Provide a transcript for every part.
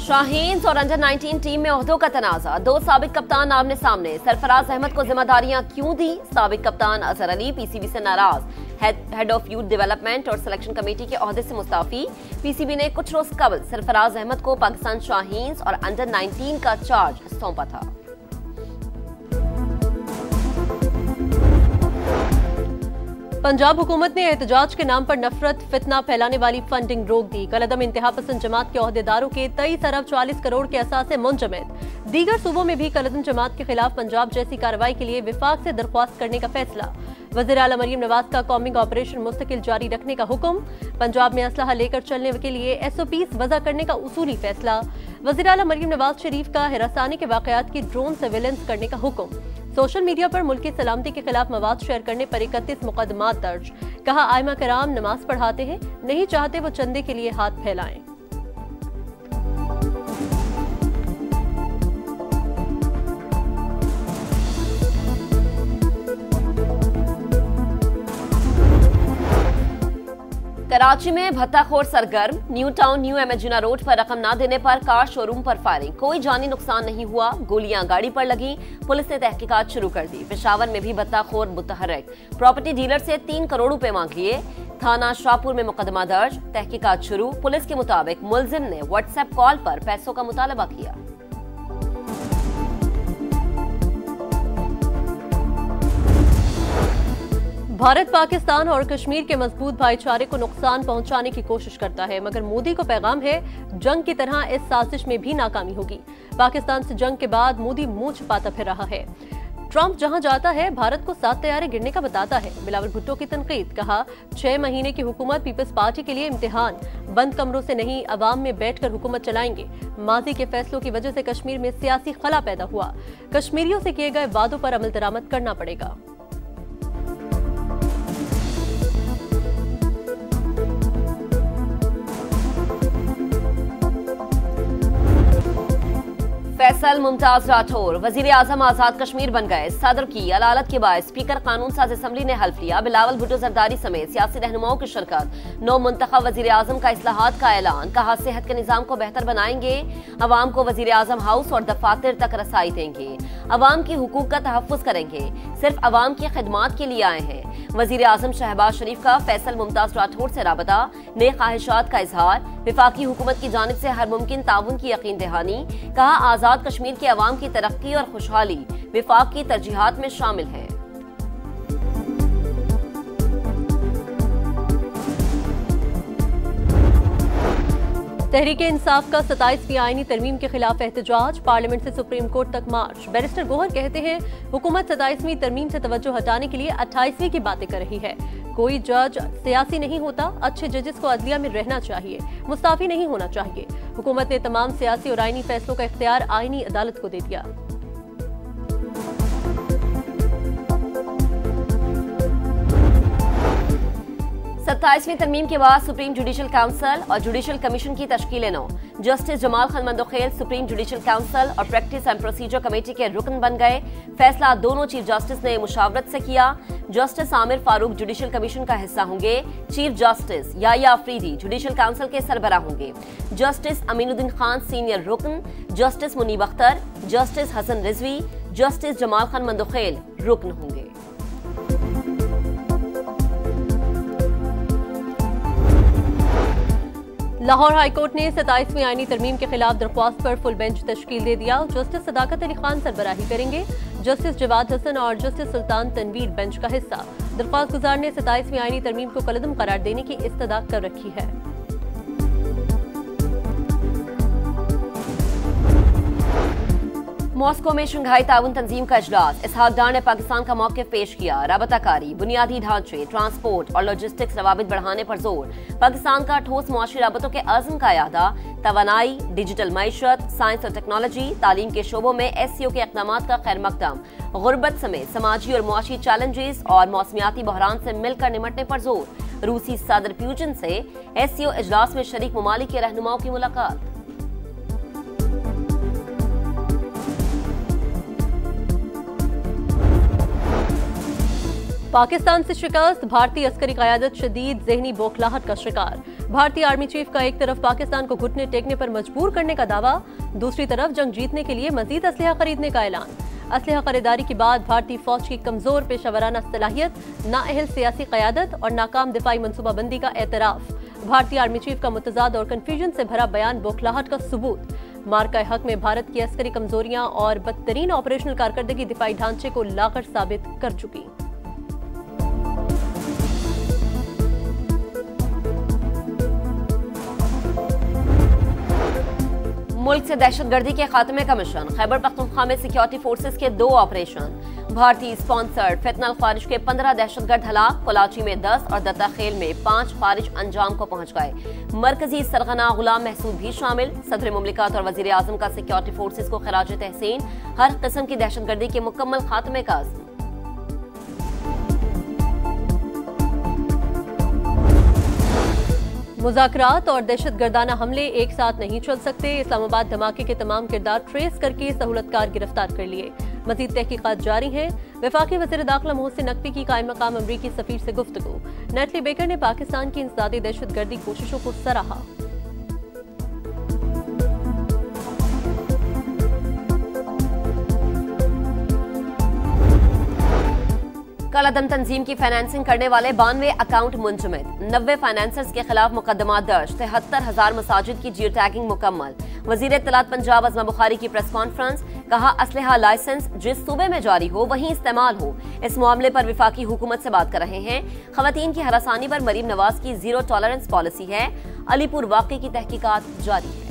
शाहीन्स और under 19 team में ओहदों का तनाजा, दो साबिक कप्तान आमने सामने। सरफराज अहमद को जिम्मेदारियां क्यों दी? साबिक कप्तान अजहर अली पीसीबी से नाराज। हेड ऑफ यूथ डेवलपमेंट और सिलेक्शन कमेटी के ओहदे से मुस्ताफी। पीसीबी ने कुछ रोज कबल सरफराज अहमद को पाकिस्तान शाहीन्स और अंडर 19 का चार्ज सौंपा था। पंजाब हुकूमत ने एहतजाज के नाम पर नफरत फितना फैलाने वाली फंडिंग रोक दी। कलअदम इंतहा पसंद जमात के ओहदेदारों के 23 अरब 40 करोड़ के असासे मुंजमद। दीगर सूबों में भी कलअदम जमात के खिलाफ पंजाब जैसी कार्रवाई के लिए विफाक से दरख्वास्त करने का फैसला। वज़ीर आला मरियम नवाज का कॉमिंग ऑपरेशन मुस्तकिल जारी रखने का हुक्म। पंजाब में असलहा लेकर चलने के लिए SOPs वज़ा करने का उसूली फैसला। वज़ीर आला मरियम नवाज शरीफ का हिरासानी के वाकयात की ड्रोन सर्वेलेंस करने का हुक्म। सोशल मीडिया पर मुल्क की सलामती के खिलाफ मवाद शेयर करने पर 31 मुकदमात दर्ज। कहा आइमा कराम नमाज पढ़ाते हैं, नहीं चाहते वो चंदे के लिए हाथ फैलाएं। कराची में भत्ताखोर सरगर्म। न्यू टाउन न्यू एमेजिना रोड पर रकम न देने पर कार शोरूम पर फायरिंग। कोई जानी नुकसान नहीं हुआ, गोलियां गाड़ी पर लगी। पुलिस ने तहकीकात शुरू कर दी। पेशावर में भी भत्ताखोर मुतहर्रिक। प्रॉपर्टी डीलर से 3 करोड़ रुपए मांग लिए। थाना शाहपुर में मुकदमा दर्ज, तहकीकात शुरू। पुलिस के मुताबिक मुलजिम ने व्हाट्सएप कॉल पर पैसों का मुतालबा किया। भारत पाकिस्तान और कश्मीर के मजबूत भाईचारे को नुकसान पहुंचाने की कोशिश करता है, मगर मोदी को पैगाम है जंग की तरह इस साजिश में भी नाकामी होगी। पाकिस्तान से जंग के बाद मोदी मुंह छिपाता फिर रहा है। ट्रंप जहां जाता है भारत को 7 तैयारे गिरने का बताता है। बिलावल भुट्टो की तनकीद। कहा 6 महीने की हुकूमत पीपल्स पार्टी के लिए इम्तिहान। बंद कमरों से नहीं, अवाम में बैठकर हुकूमत चलाएंगे। माजी के फैसलों की वजह से कश्मीर में सियासी खला पैदा हुआ। कश्मीरियों से किए गए वादों पर अमल दरामद करना पड़ेगा। फैसल मुमताज राठौर वजीर आजम आजाद कश्मीर बन गए। सदर की अदालत के बाद स्पीकर कानून साज असम्बली ने हल्फ लिया। बिलावल भुट्टो जरदारी समेत सियासी रहनुमाओं की शिरकत। 9 मुंतखब वजीर आजम का इस्लाहात का ऐलान। कहा सेहत के निजाम को बेहतर बनाएंगे, अवाम को वजीर आजम हाउस और दफातर तक रसाई देंगे, अवाम की हुकूक का तहफ़्फ़ुज़ करेंगे, सिर्फ अवाम की खिदमात के लिए आए हैं। वजीर आजम शहबाज शरीफ का फैसल मुमताज राठौर से राबता, नए ख्वाहिशात का इजहार, विफाकी हुकूमत की जानिब से हर मुमकिन ताउन की यकीन दहानी। कहा आजाद कश्मीर के अवाम की तरक्की और खुशहाली विफाक की तरजीहात में शामिल है। तहरीक इंसाफ का 27वीं आईनी तरमीम के खिलाफ एहतजाज। पार्लियामेंट से सुप्रीम कोर्ट तक मार्च। बैरिस्टर गोहर कहते हैं हुकूमत 27वीं तरमीम से तवज्जो हटाने के लिए 28वीं की बातें कर रही है। कोई जज सियासी नहीं होता, अच्छे जजेस को अदलिया में रहना चाहिए, मुस्ताफी नहीं होना चाहिए। हुकूमत ने तमाम सियासी और आईनी फैसलों का इख्तियार आईनी अदालत को दे दिया। 27वीं तरमीम के बाद सुप्रीम जुडिशल काउंसिल और जुडिशल कमीशन की तश्कील 9। Justice Jamal Khan Mandokhel supreme judicial council और प्रैक्टिस एंड प्रोसीजर कमेटी के रुकन बन गए। फैसला दोनों चीफ जस्टिस ने मुशावरत से किया। Justice Aamir Farooq judicial commission का हिस्सा होंगे। Chief justice Yahya Afridi judicial council के सरबरा होंगे। जस्टिस अमीनुद्दीन खान सीनियर रुकन, justice Munib Akhtar, justice Hassan Rizvi, justice Jamal Khan Mandokhail रुकन होंगे। लाहौर हाईकोर्ट ने 27वीं आईनी तरमीम के खिलाफ दरख्वास्त पर फुल बेंच तश्कील दे दिया। जस्टिस सदाकत अली खान सरबराही करेंगे। जस्टिस जवाद हसन और जस्टिस सुल्तान तनवीर बेंच का हिस्सा। दरख्वास्त गुजार ने 27वीं आईनी तरमीम को कलअदम करार देने की इस्तदा कर रखी है। मॉस्को में शंघाई ताउन तंजीम का इजलास। इसहाक डार ने पाकिस्तान का मौक़िफ़ पेश किया। राबताकारी, बुनियादी ढांचे, ट्रांसपोर्ट और लॉजिस्टिक्स रवाबित बढ़ाने पर जोर। पाकिस्तान का ठोस मुआशी राबतों के अज़्म का यादा। तवानाई, डिजिटल मईशत, साइंस और टेक्नोलॉजी, तालीम के शोबों में SCO के इक़दामात का खैर मकदम। गुर्बत समेत समाजी और मुआशी चैलेंजेस और मौसमियाती बहरान से मिलकर निमटने पर जोर। रूसी सदर प्यूटिन से SCO इजलास में शरीक ममालिक के रहनुमाओं की मुलाकात। पाकिस्तान से शिकस्त, भारतीय अस्करी क़यादत शदीद ज़हनी बौखलाहट का शिकार। भारतीय आर्मी चीफ का एक तरफ पाकिस्तान को घुटने टेकने पर मजबूर करने का दावा, दूसरी तरफ जंग जीतने के लिए मजीद असलहा खरीदने का ऐलान। असलहा खरीदारी के बाद भारतीय फौज की कमजोर पेशावराना सलाहियत, नाअहल सियासी क़यादत और नाकाम दिफाई मनसूबाबंदी का एतराफ। भारतीय आर्मी चीफ का मुतजाद और कन्फ्यूजन से भरा बयान बौखलाहट का सबूत। मार्का हक में भारत की अस्करी कमजोरियां और बदतरीन ऑपरेशनल कारकर्दगी दिफाई ढांचे को लाकर साबित कर चुकी। मुल्क से दहशतगर्दी के खात्मे का मिशन, खैबर पख्तूनख्वा में सिक्योरिटी फोर्सेस के 2 ऑपरेशन। भारतीय स्पॉन्सर्ड फितनल खारिज के 15 दहशतगर्द हलाक, कोलाची में 10 और दत्ताखेल में 5 खारिज अंजाम को पहुंच गए। मरकजी सरगना गुलाम महसूद भी शामिल। सदर मुमलिकत और वजीर आजम का सिक्योरिटी फोर्सेस को खराज तहसीन, हर किस्म की दहशतगर्दी के मुकम्मल खात्मे का अज़्म। मुज़ाकरात और दहशतगर्दाना हमले एक साथ नहीं चल सकते। इस्लामाबाद धमाके के तमाम किरदार ट्रेस करके सहूलतकार गिरफ्तार कर लिए। मजीद तहकीकात जारी हैं। वफाकी वज़ीर दाखिला मोहसिन नकवी की कायम मकाम अमरीकी सफीर से गुफ्तगू। नेटली बेकर ने पाकिस्तान की इंसदादी दहशतगर्दी कोशिशों को सराहा। कालाधन तंजीम की फाइनेंसिंग करने वाले 92 अकाउंट मुंजमद, 90 फाइनेंसर्स के खिलाफ मुकदमा दर्ज, 73,000 मसाजिद की जियो टैगिंग मुकम्मल। वजीर इत्तलात पंजाब अज़मा बुखारी की प्रेस कॉन्फ्रेंस, कहा असलहा लाइसेंस जिस सूबे में जारी हो वहीं इस्तेमाल हो। इस मामले पर विफाकी हुकूमत से बात कर रहे हैं। खवातीन की हरासानी पर मरीम नवाज की जीरो टॉलरेंस पॉलिसी है। अलीपुर वाक़े की तहकीकात जारी है।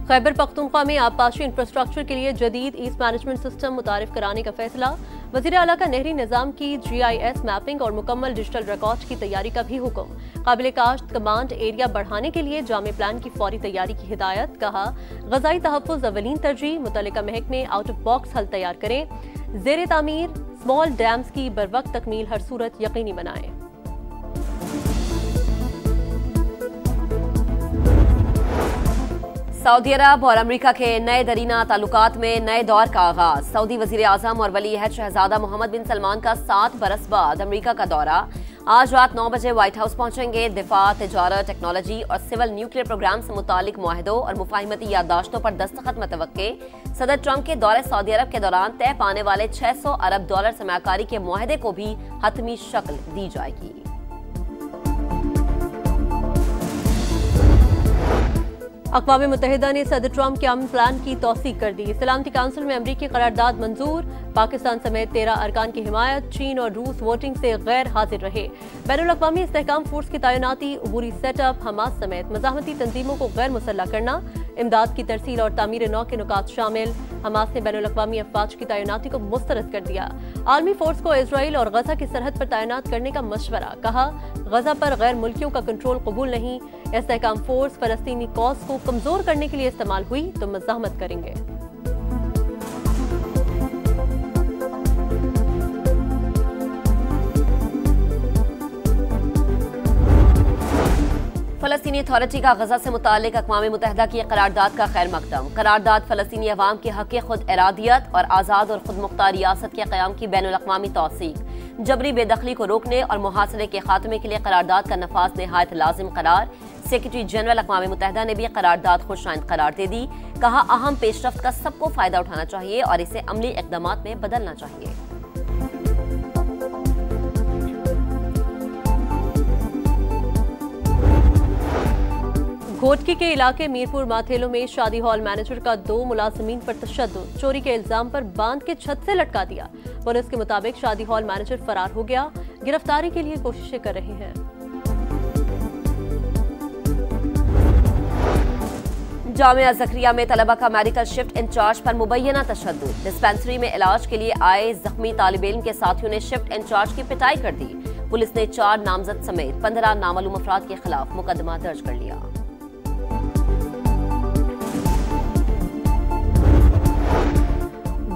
खैबर पख्तूनख्वा में आबपाशी इंफ्रास्ट्रक्चर के लिए जदीद ईस्ट मैनेजमेंट सिस्टम मुतारिफ कराने का फैसला। वज़ीर आला का नहरी निज़ाम की GIS मैपिंग और मुकम्मल डिजिटल रिकॉर्ड की तैयारी का भी हुक्म। काबिल काश्त कमांड एरिया बढ़ाने के लिए जामे प्लान की फौरी तैयारी की हिदायत। कहा ग़ज़ाई तहफ़्फ़ुज़ अवलीन तरजीह, मुतल्लिका महकमे आउट ऑफ बॉक्स हल तैयार करें। ज़ेरे तामीर स्मॉल डैम्स की बरवक्त तकमील हर सूरत यकीनी बनाएं। सऊदी अरब और अमेरिका के नए दरीना ताल्लुकात में नए दौर का आगाज। सऊदी वजीर आजम और वली अहद शहजादा मोहम्मद बिन सलमान का 7 बरस बाद अमेरिका का दौरा। आज रात 9 बजे व्हाइट हाउस पहुंचेंगे। दिफा, तिजारत, टेक्नोलॉजी और सिविल न्यूक्लियर प्रोग्राम से मुतालिक मुआहदों और मुफाहिमती याददाश्तों पर दस्तखत मतवक्के। सदर ट्रंप के दौरे सऊदी अरब के दौरान तय पाने वाले $600 अरब सरमाकारी के मुआहदे को भी हतमी शक्ल दी जाएगी। अक़वाम मुत्तहिदा ने सदर ट्रंप के अमन प्लान की तौसीक कर दी। सलामती काउंसिल में अमरीकी करारदाद मंजूर। पाकिस्तान समेत 13 अरकान की हिमायत। चीन और रूस वोटिंग से गैर हाजिर रहे। बैनुल-अक़वामी इस्तेहकाम फोर्स की तैनाती, अबूरी सेटअप, हमास समेत मज़ाहमती तंजीमों को गैर मुसल्लह करना, इमदाद की तरसील और तामीर नौ के नुकात शामिल। हमास ने बैनुल-अक़वामी अफवाज की तैनाती को मुस्तरद कर दिया। आर्मी फोर्स को इजराइल और गजा की सरहद पर तैनात करने का मशवरा। कहा गजा पर गैर मुल्कियों का कंट्रोल कबूल नहीं। इस्तेहकाम फोर्स फलस्तीनी कॉज को कमजोर करने के लिए इस्तेमाल हुई तो मज़ाहमत करेंगे। फलस्तीनी अथॉरिटी का गजा से मुताल्लिक अक़वाम मुत्तहिदा की करारदाद का खैर मकदम। करारदाद फलस्तीनी अवाम के हक़ खुद इरादियत और आज़ाद और खुद मुख्तार रियासत के क़याम की बैनुल-अक़वामी तौसीक, जबरी बेदखली को रोकने और मुहासरे के खात्मे के लिए करारदाद का नफाज नहायत लाजिम करार। सेक्रेटरी जनरल अक़वाम मुत्तहिदा ने भी करारदाद खुशाइंद करार दे दी। कहा अहम पेशरफ्त का सबको फ़ायदा उठाना चाहिए और इसे अमली इक़दामात में बदलना चाहिए। घोटकी के इलाके मीरपुर माथेलो में शादी हॉल मैनेजर का 2 मुलाजिमीन पर तशद्दुद, चोरी के इल्जाम पर बांध के छत से लटका दिया। पुलिस के मुताबिक शादी हॉल मैनेजर फरार हो गया। गिरफ्तारी के लिए कोशिशें कर रहे हैं। जामिया ज़करिया में तलबा का मेडिकल शिफ्ट इंचार्ज पर मुबैना तशद्दुद। डिस्पेंसरी में इलाज के लिए आए जख्मी तालिब इल्म के साथियों ने शिफ्ट इंचार्ज की पिटाई कर दी। पुलिस ने 4 नामजद समेत 15 नामालूम अफराद के खिलाफ मुकदमा दर्ज कर लिया।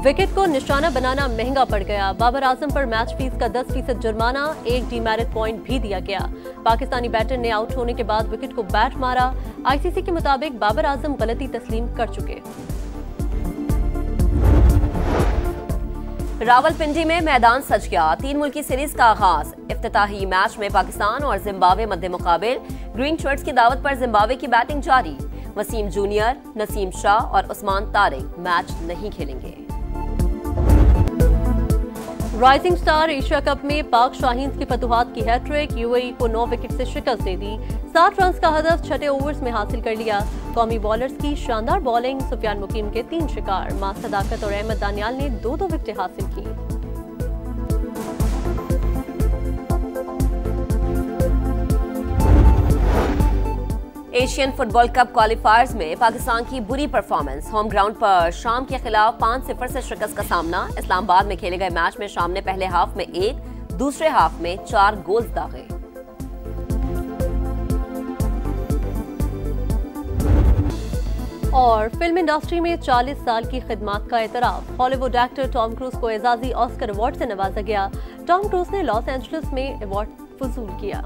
विकेट को निशाना बनाना महंगा पड़ गया। बाबर आजम पर मैच फीस का 10% जुर्माना, 1 डीमेरिट पॉइंट भी दिया गया। पाकिस्तानी बैटर ने आउट होने के बाद विकेट को बैट मारा। ICC के मुताबिक बाबर आजम गलती तस्लीम कर चुके। रावलपिंडी में मैदान सज गया। 3 मुल्की सीरीज का आगाज। इफ्तिताही मैच में पाकिस्तान और जिम्बाब्वे मध्य मुकाबिल। ग्रीन शर्ट्स की दावत पर जिम्बाब्वे की बैटिंग जारी। वसीम जूनियर, नसीम शाह और उस्मान तारिक मैच नहीं खेलेंगे। राइजिंग स्टार एशिया कप में पाक शाहीन्स की फतुहात की हैट्रिक। यूएई को 9 विकेट से शिकस्त दे दी। 60 रन का हदफ छठे ओवर्स में हासिल कर लिया। कौमी बॉलर्स की शानदार बॉलिंग। सुफियान मुकीम के 3 शिकार। मास सदाकत और अहमद दानियाल ने 2-2 विकेटें हासिल की। एशियन फुटबॉल कप क्वालिफायर्स में पाकिस्तान की बुरी परफॉर्मेंस। होम ग्राउंड पर शाम के खिलाफ 5-0 से शिकस्त का सामना। इस्लामाबाद में खेले गए मैच में शाम ने पहले हाफ में 1, दूसरे हाफ में 4 गोल्स दागे। और फिल्म इंडस्ट्री में 40 साल की खिदमत का एतराफ। हॉलीवुड एक्टर टॉम क्रूज को एजाजी ऑस्कर अवार्ड से नवाजा गया। टॉम क्रूज ने लॉस एंजलिस में अवार्ड वसूल किया।